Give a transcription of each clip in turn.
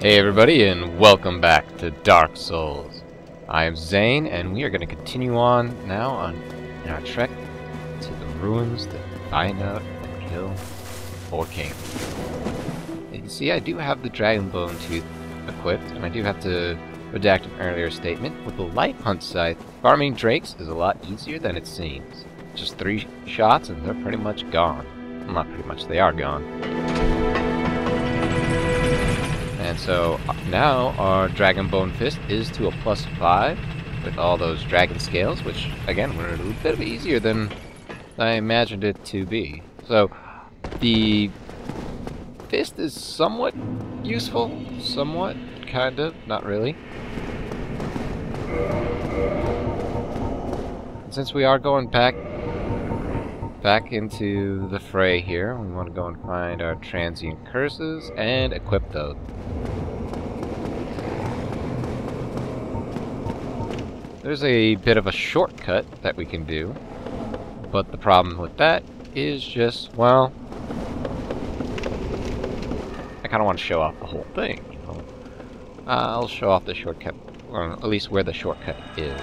Hey everybody, and welcome back to Dark Souls. I am Zain, and we are going to continue on now in our trek to the ruins to find out and kill four kings. You can see I do have the Dragon Bone Tooth equipped, and I do have to redact an earlier statement. With the Life Hunt Scythe, farming drakes is a lot easier than it seems. Just 3 shots and they're pretty much gone. Well, not pretty much, they are gone. And so now our Dragon Bone Fist is to a +5 with all those dragon scales, which again were a little bit easier than I imagined it to be. So the fist is somewhat useful, somewhat, kind of, not really. And since we are going back into the fray here, we want to go and find our transient curses and equip those. There's a bit of a shortcut that we can do, but the problem with that is just, well, I kind of want to show off the whole thing. I'll show off the shortcut, or at least where the shortcut is.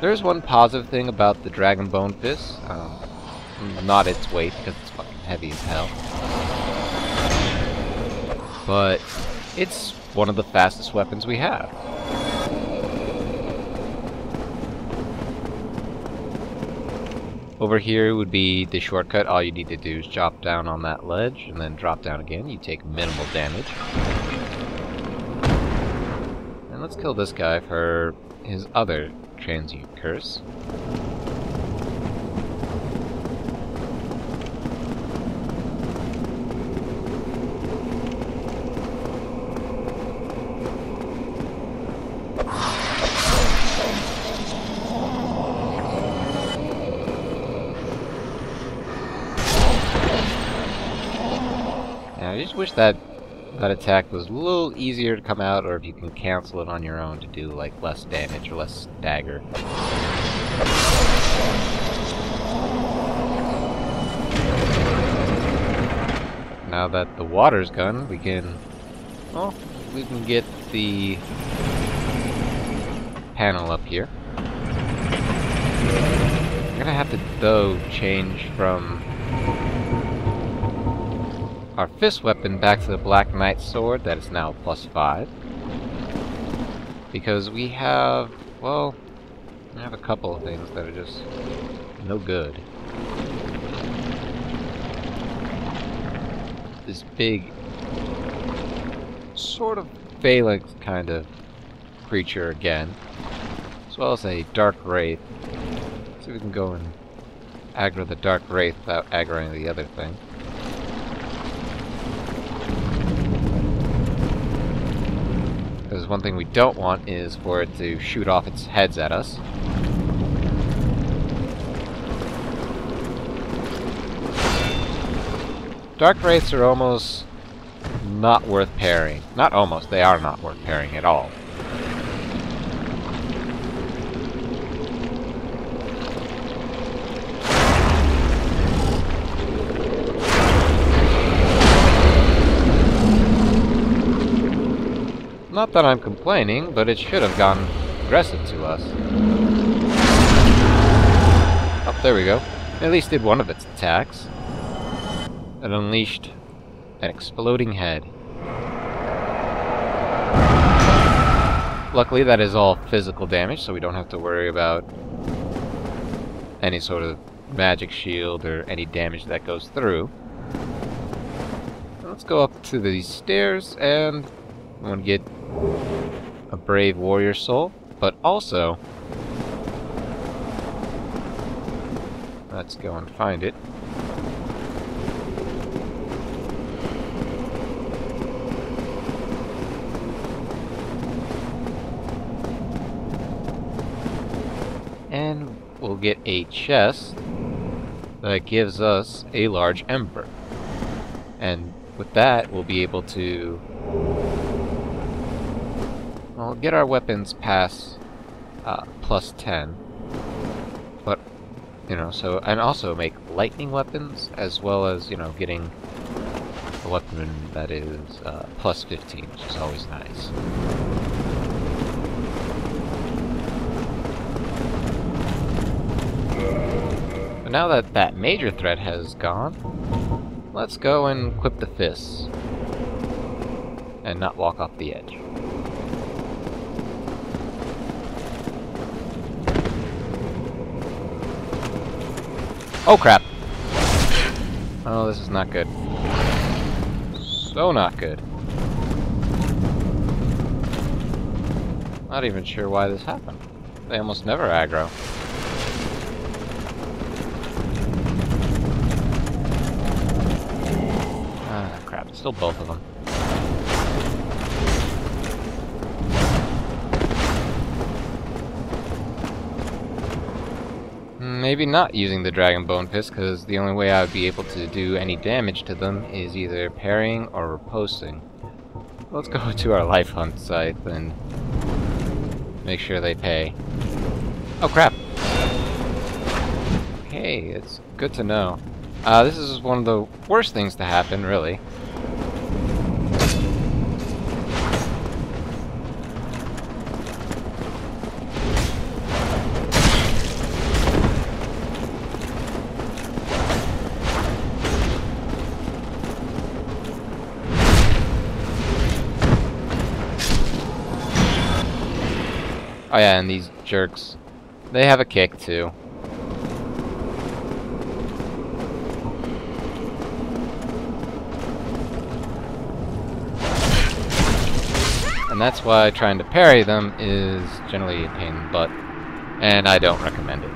There's one positive thing about the Dragon Bone Fist, not its weight because it's fucking heavy as hell, but it's one of the fastest weapons we have. Over here would be the shortcut. All you need to do is drop down on that ledge and then drop down again. You take minimal damage. And let's kill this guy for his other transient curse. I just wish that attack was a little easier to come out, or if you can cancel it on your own to do like less damage or less stagger. Now that the water's gone, we can get the panel up here. I'm gonna have to though change from our fist weapon back to the Black Knight sword that is now +5, because we have, well, I have a couple of things that are just no good. This big sort of phalanx kind of creature again, as well as a Darkwraith. See if we can go and aggro the Darkwraith without aggroing the other thing. Because one thing we don't want is for it to shoot off its heads at us. Darkwraiths are almost not worth pairing. Not almost, they are not worth pairing at all. Not that I'm complaining, but it should have gone aggressive to us. Oh, there we go. At least did one of its attacks. It unleashed an exploding head. Luckily, that is all physical damage, so we don't have to worry about any sort of magic shield or any damage that goes through. Let's go up to these stairs, and I want to get a brave warrior soul, but also let's go and find it. And we'll get a chest that gives us a large ember. And with that, we'll be able to, well, get our weapons past +10. But, you know, so, and also make lightning weapons, as well as, you know, getting a weapon that is plus 15, which is always nice. But now that that major threat has gone, let's go and equip the fists. And not walk off the edge. Oh crap! Oh, this is not good. So not good. Not even sure why this happened. They almost never aggro. Ah, crap. It's still both of them. Maybe not using the Dragon Bone Fist, because the only way I would be able to do any damage to them is either parrying or riposting. Let's go to our life hunt site and make sure they pay. Oh crap! Okay, it's good to know. This is one of the worst things to happen, really. Oh yeah, and these jerks, they have a kick too. And that's why trying to parry them is generally a pain in the butt, and I don't recommend it.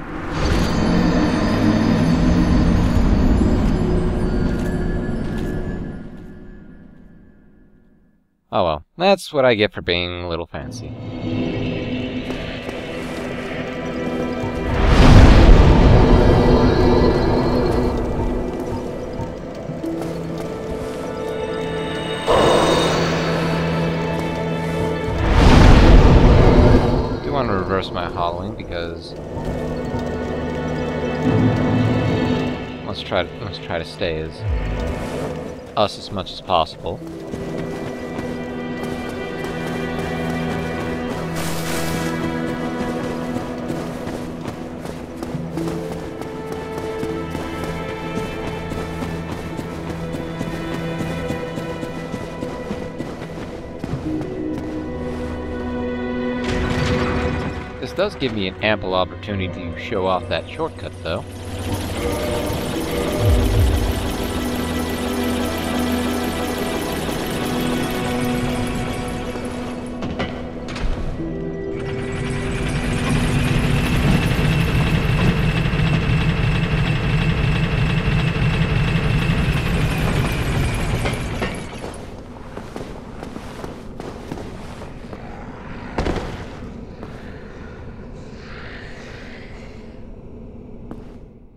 Oh well, that's what I get for being a little fancy. I want to reverse my hollowing because let's try to stay as us as much as possible. This does give me an ample opportunity to show off that shortcut, though.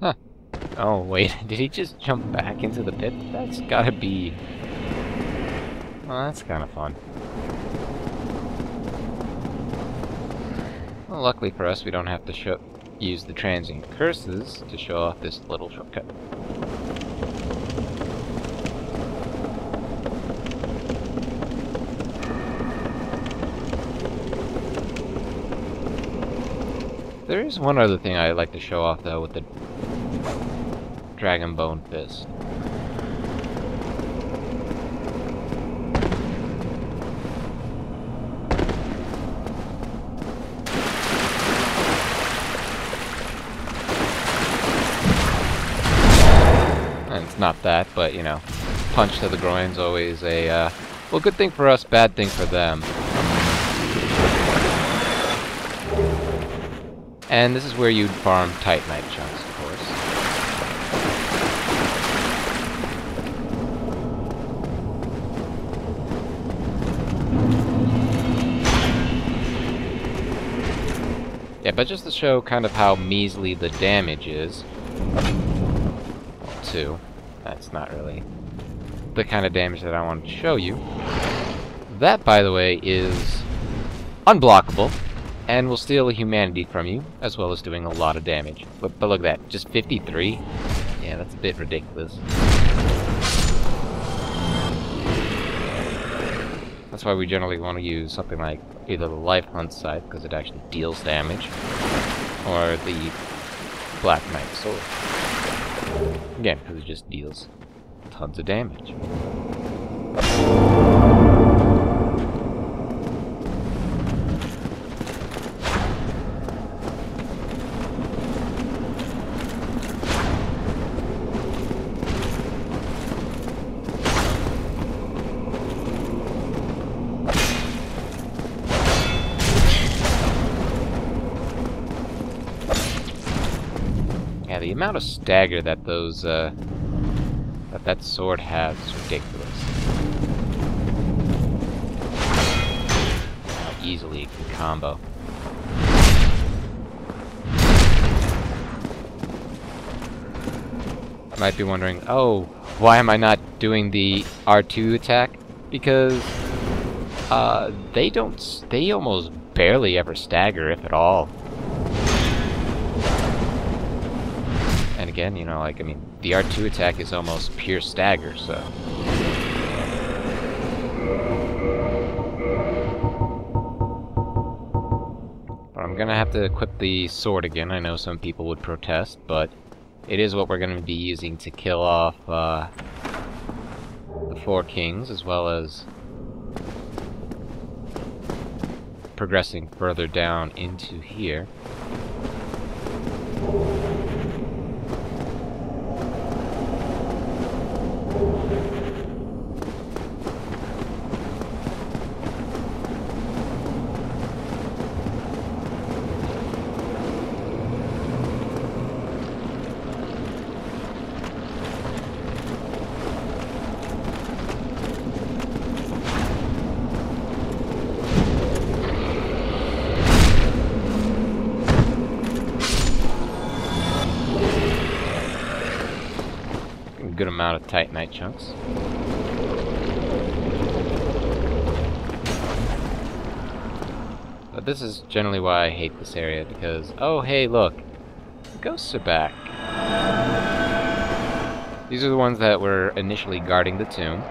Huh. Oh, wait. Did he just jump back into the pit? That's gotta be... Well, that's kind of fun. Well, luckily for us, we don't have to use the transient curses to show off this little shortcut. There is one other thing I'd like to show off, though, with the Dragon Bone Fist. And it's not that, but, you know, punch to the groin's always a, well, good thing for us, bad thing for them. And this is where you'd farm Titanite chunks, of course. Yeah, but just to show kind of how measly the damage is, too. That's not really the kind of damage that I wanted to show you. That, by the way, is unblockable. And will steal humanity from you, as well as doing a lot of damage. But look at that, just 53? Yeah, that's a bit ridiculous. That's why we generally want to use something like either the Life Hunt Scythe, because it actually deals damage, or the Black Knight Sword. Again, because it just deals tons of damage. Yeah, the amount of stagger that those that sword has is ridiculous. How easily it can combo. You might be wondering, oh, why am I not doing the R2 attack? Because they almost barely ever stagger, if at all. And again, you know, like, I mean, the R2 attack is almost pure stagger, so. But I'm gonna have to equip the sword again. I know some people would protest, but it is what we're gonna be using to kill off the 4 kings, as well as progressing further down into here. Good amount of Titanite chunks. But this is generally why I hate this area, because, oh hey look, the ghosts are back. These are the ones that were initially guarding the tomb.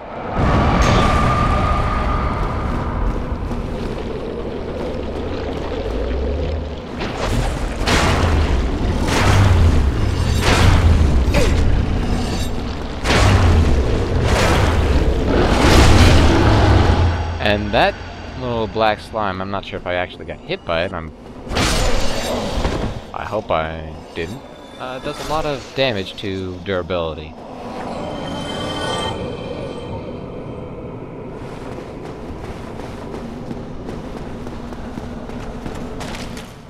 And that little black slime, I'm not sure if I actually got hit by it. I hope I didn't. It does a lot of damage to durability.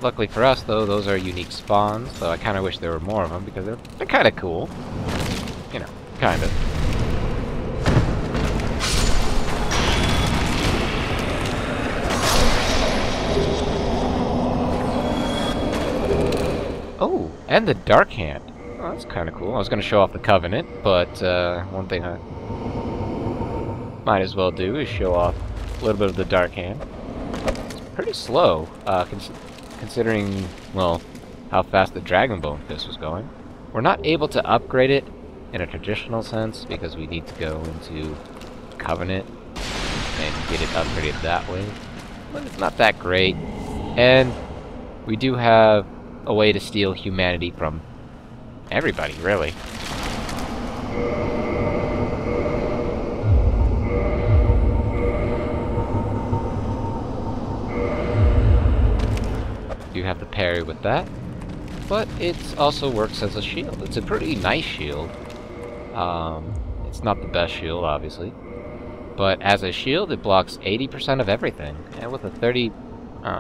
Luckily for us, though, those are unique spawns, though I kind of wish there were more of them, because they're kind of cool. You know, kind of. Oh, and the Dark Hand. Oh, that's kind of cool. I was going to show off the Covenant, but one thing I might as well do is show off a little bit of the Dark Hand. It's pretty slow, considering, well, how fast the Dragonbone Fist was going. We're not able to upgrade it in a traditional sense, because we need to go into Covenant and get it upgraded that way. But it's not that great. And we do have a way to steal humanity from everybody, really. You have the parry with that, but it also works as a shield. It's a pretty nice shield. It's not the best shield, obviously, but as a shield, it blocks 80% of everything, and with a 30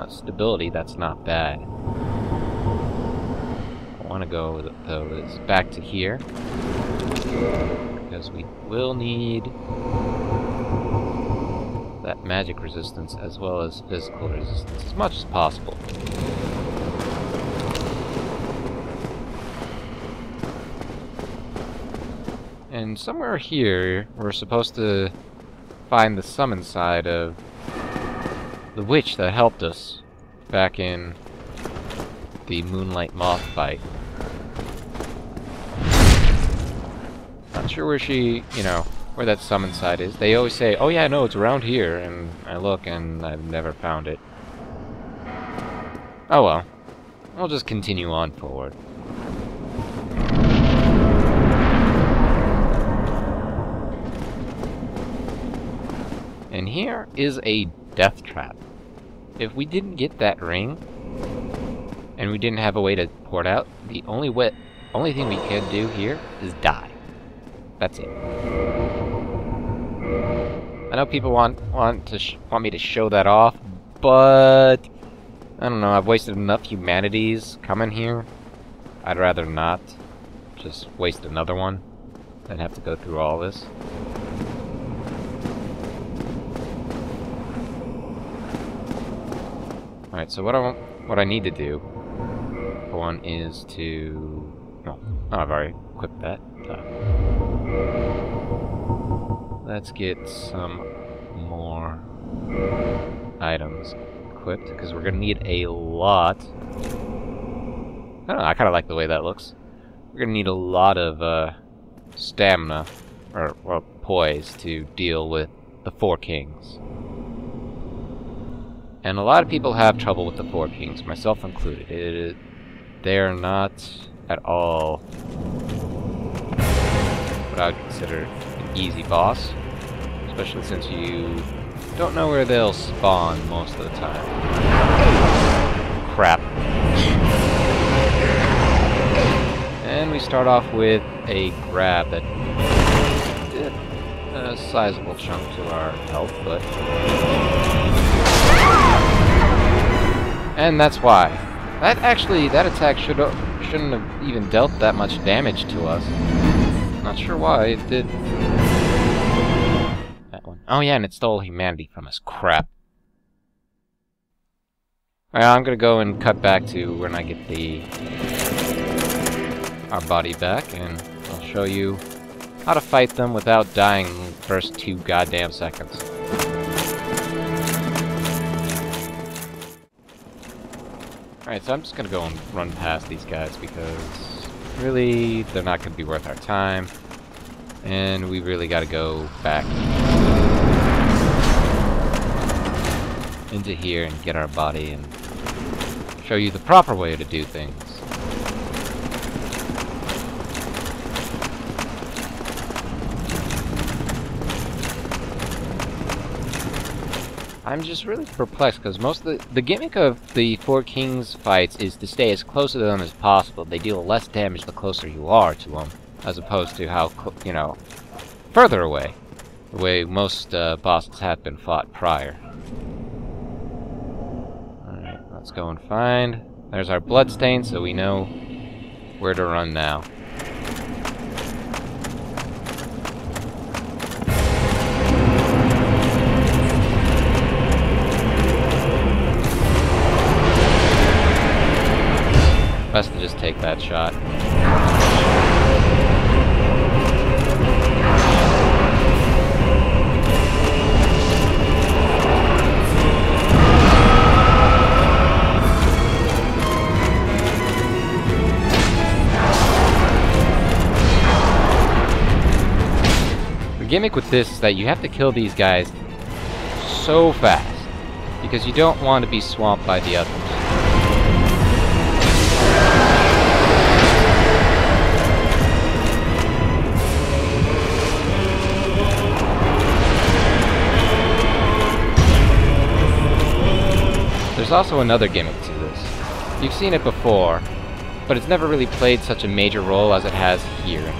stability, that's not bad. I want to go, though, is back to here, because we will need that magic resistance as well as physical resistance as much as possible. And somewhere here, we're supposed to find the summon side of the witch that helped us back in the Moonlight Moth fight. Not sure where she, you know, where that summon site is. They always say, oh yeah, no, it's around here, and I look and I've never found it. Oh well. I'll just continue on forward. And here is a death trap. If we didn't get that ring, and we didn't have a way to port out, the only thing we can do here is die. That's it. I know people want me to show that off, but I don't know. I've wasted enough humanities coming here. I'd rather not just waste another one than have to go through all this. All right. So what I need to do, for one, is to I've already equipped that. Let's get some more items equipped, because we're going to need a lot. I don't know, I kind of like the way that looks. We're going to need a lot of stamina, or well, poise, to deal with the Four Kings. And a lot of people have trouble with the Four Kings, myself included. They're not at all what I would consider an easy boss, especially since you don't know where they'll spawn most of the time. Crap. And we start off with a grab that did a sizable chunk to our health, but... And that's why. That attack shouldn't have even dealt that much damage to us. Not sure why it did. That one. Oh yeah, and it stole humanity from us. Crap. Alright, I'm gonna go and cut back to when I get our body back, and I'll show you how to fight them without dying in the first 2 goddamn seconds. Alright, so I'm just gonna go and run past these guys because really they're not gonna be worth our time. And we really gotta go back into here and get our body and show you the proper way to do things. I'm just really perplexed because most of the gimmick of the Four Kings fights is to stay as close to them as possible. They deal less damage the closer you are to them, as opposed to how, further away, the way most bosses have been fought prior. Alright, let's go and find. There's our bloodstain, so we know where to run now. Best to just take that shot. The gimmick with this is that you have to kill these guys so fast, because you don't want to be swamped by the others. There's also another gimmick to this. You've seen it before, but it's never really played such a major role as it has here.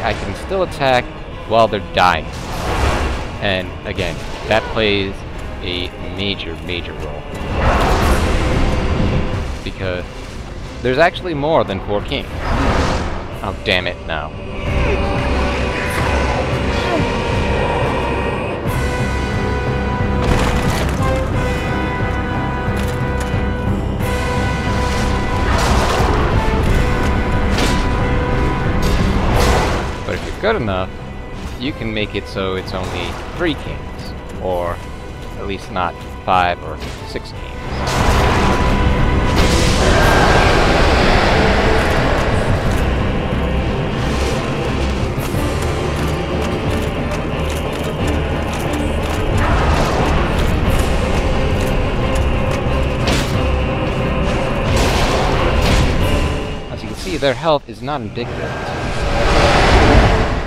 I can still attack while they're dying. And again, that plays a major role. Because there's actually more than 4 kings. Oh, damn it, no. good enough, you can make it so it's only 3 kings, or at least not 5 or 6 kings. As you can see, their health is not indicative of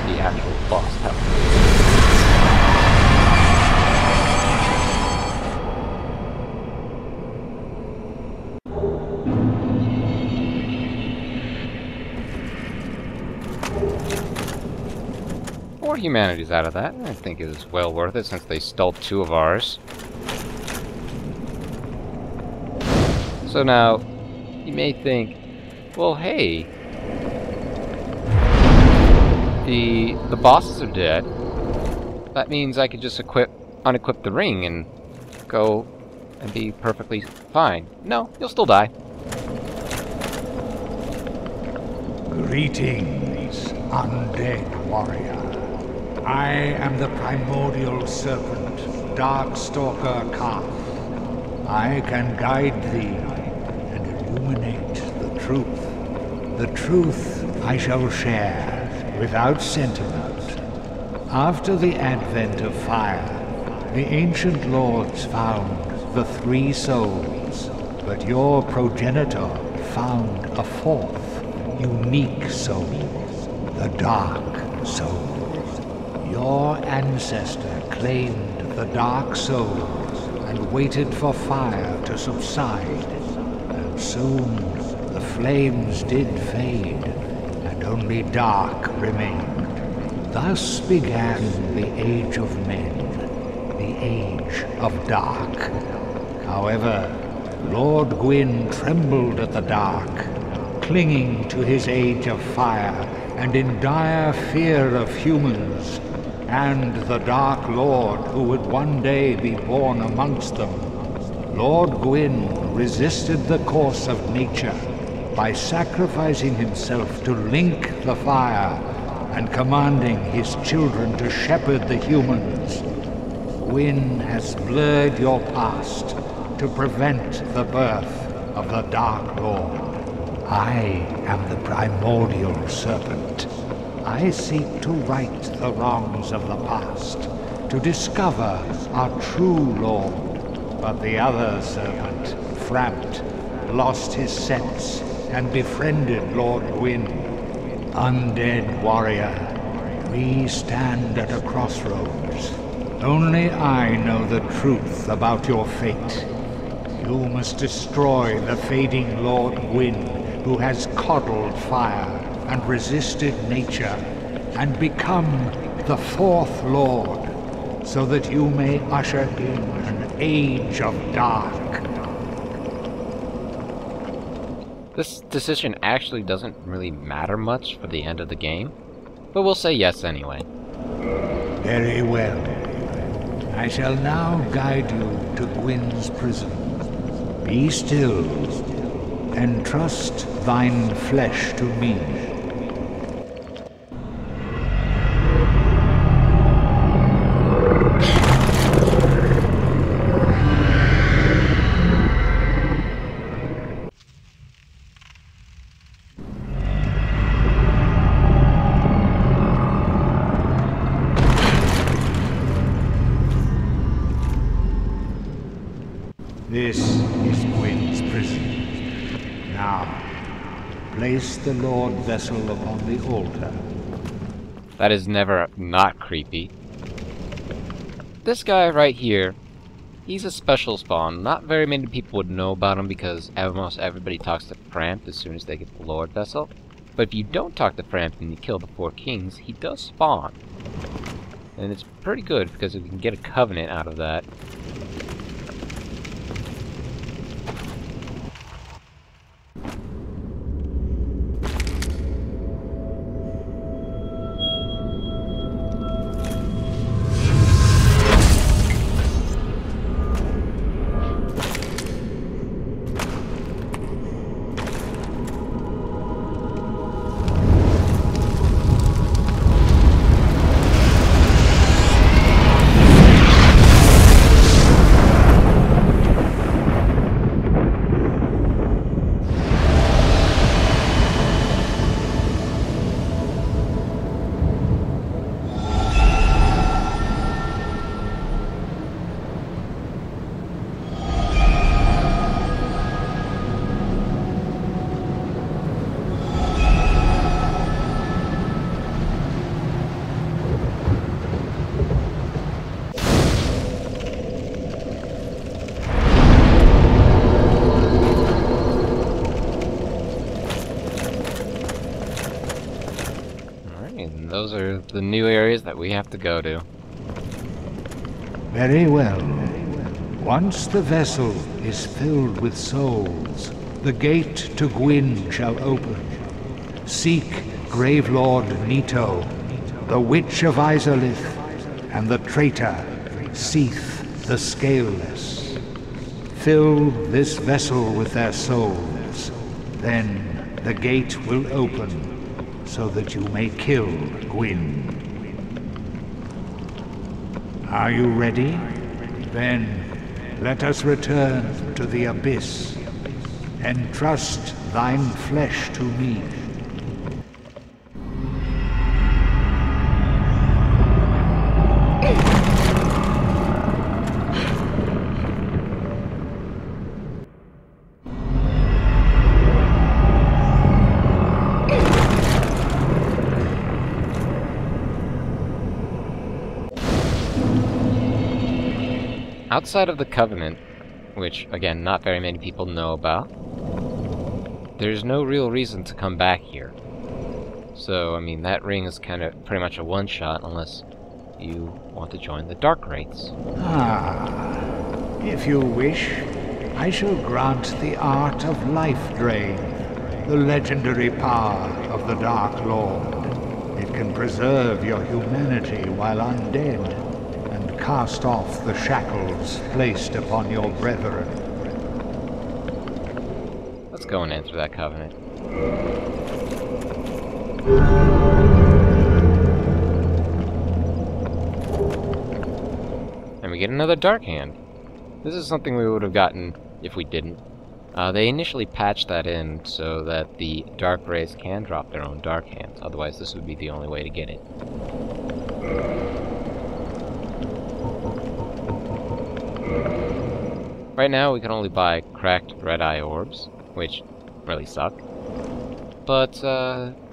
the actual boss health. Humanity's out of that. I think it is well worth it since they stole 2 of ours. So now, you may think, well, hey, the bosses are dead. That means I could just unequip the ring and go and be perfectly fine. No, you'll still die. Greetings, undead warrior. I am the primordial serpent, Darkstalker Kaathe. I can guide thee and illuminate the truth. The truth I shall share without sentiment. After the advent of fire, the ancient lords found the 3 souls, but your progenitor found a 4th, unique soul, the Dark Soul. Your ancestor claimed the Dark Souls and waited for fire to subside, and soon the flames did fade, and only dark remained. Thus began the Age of Men, the Age of Dark. However, Lord Gwyn trembled at the dark, clinging to his Age of Fire and in dire fear of humans, and the Dark Lord who would one day be born amongst them. Lord Gwyn resisted the course of nature by sacrificing himself to link the fire and commanding his children to shepherd the humans. Gwyn has blurred your past to prevent the birth of the Dark Lord. I am the primordial serpent. I seek to right the wrongs of the past, to discover our true Lord. But the other serpent, Frampt, lost his sense and befriended Lord Gwyn. Undead warrior, we stand at a crossroads. Only I know the truth about your fate. You must destroy the fading Lord Gwyn, who has coddled fire and resisted nature, and become the 4th Lord, so that you may usher in an age of dark. This decision actually doesn't really matter much for the end of the game, but we'll say yes anyway. Very well. I shall now guide you to Gwyn's prison. Be still, and trust thine flesh to me. This is Gwyn's prison. Now, place the Lord Vessel upon the altar. That is never not creepy. This guy right here, he's a special spawn. Not very many people would know about him because almost everybody talks to Frampt as soon as they get the Lord Vessel. But if you don't talk to Frampt and you kill the 4 kings, he does spawn. And it's pretty good because we can get a covenant out of that. those are the new areas that we have to go to. Very well. Once the vessel is filled with souls, the gate to Gwyn shall open. Seek Gravelord Nito, the Witch of Izalith, and the traitor Seath the Scaleless. Fill this vessel with their souls, then the gate will open so that you may kill Gwyn. Are you ready? Then let us return to the Abyss. Entrust thine flesh to me. Outside of the Covenant, which, again, not very many people know about, there's no real reason to come back here. So, I mean, that ring is kind of pretty much a one-shot unless you want to join the Darkwraiths. If you wish, I shall grant the art of life drain, the legendary power of the Dark Lord. It can preserve your humanity while undead, and cast off the shackles placed upon your brethren. Let's go and enter that Covenant. And we get another Dark Hand. This is something we would have gotten if we didn't. They initially patched that in so that the Darkwraiths can drop their own Dark Hands. Otherwise, this would be the only way to get it. Right now, we can only buy cracked red-eye orbs, which really suck. But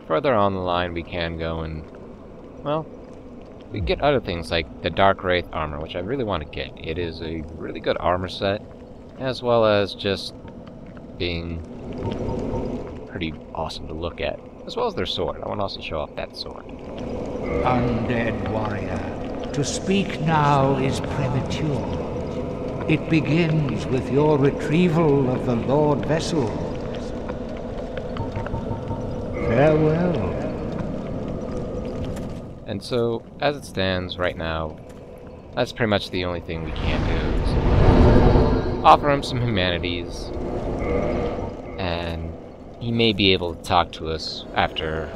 further on the line, we can go and, well, we can get other things like the Darkwraith armor, which I really want to get. It is a really good armor set, as well as just being pretty awesome to look at, as well as their sword. I want to also show off that sword. Undead warrior, to speak now is premature. It begins with your retrieval of the Lord Vessel. Farewell. And so, as it stands right now, that's pretty much the only thing we can do is offer him some humanities, and he may be able to talk to us after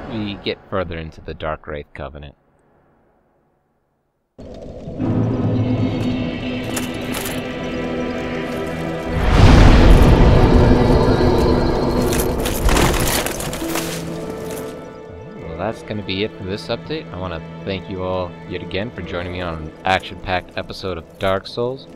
we get further into the Darkwraith Covenant. That's going to be it for this update. I want to thank you all yet again for joining me on an action-packed episode of Dark Souls.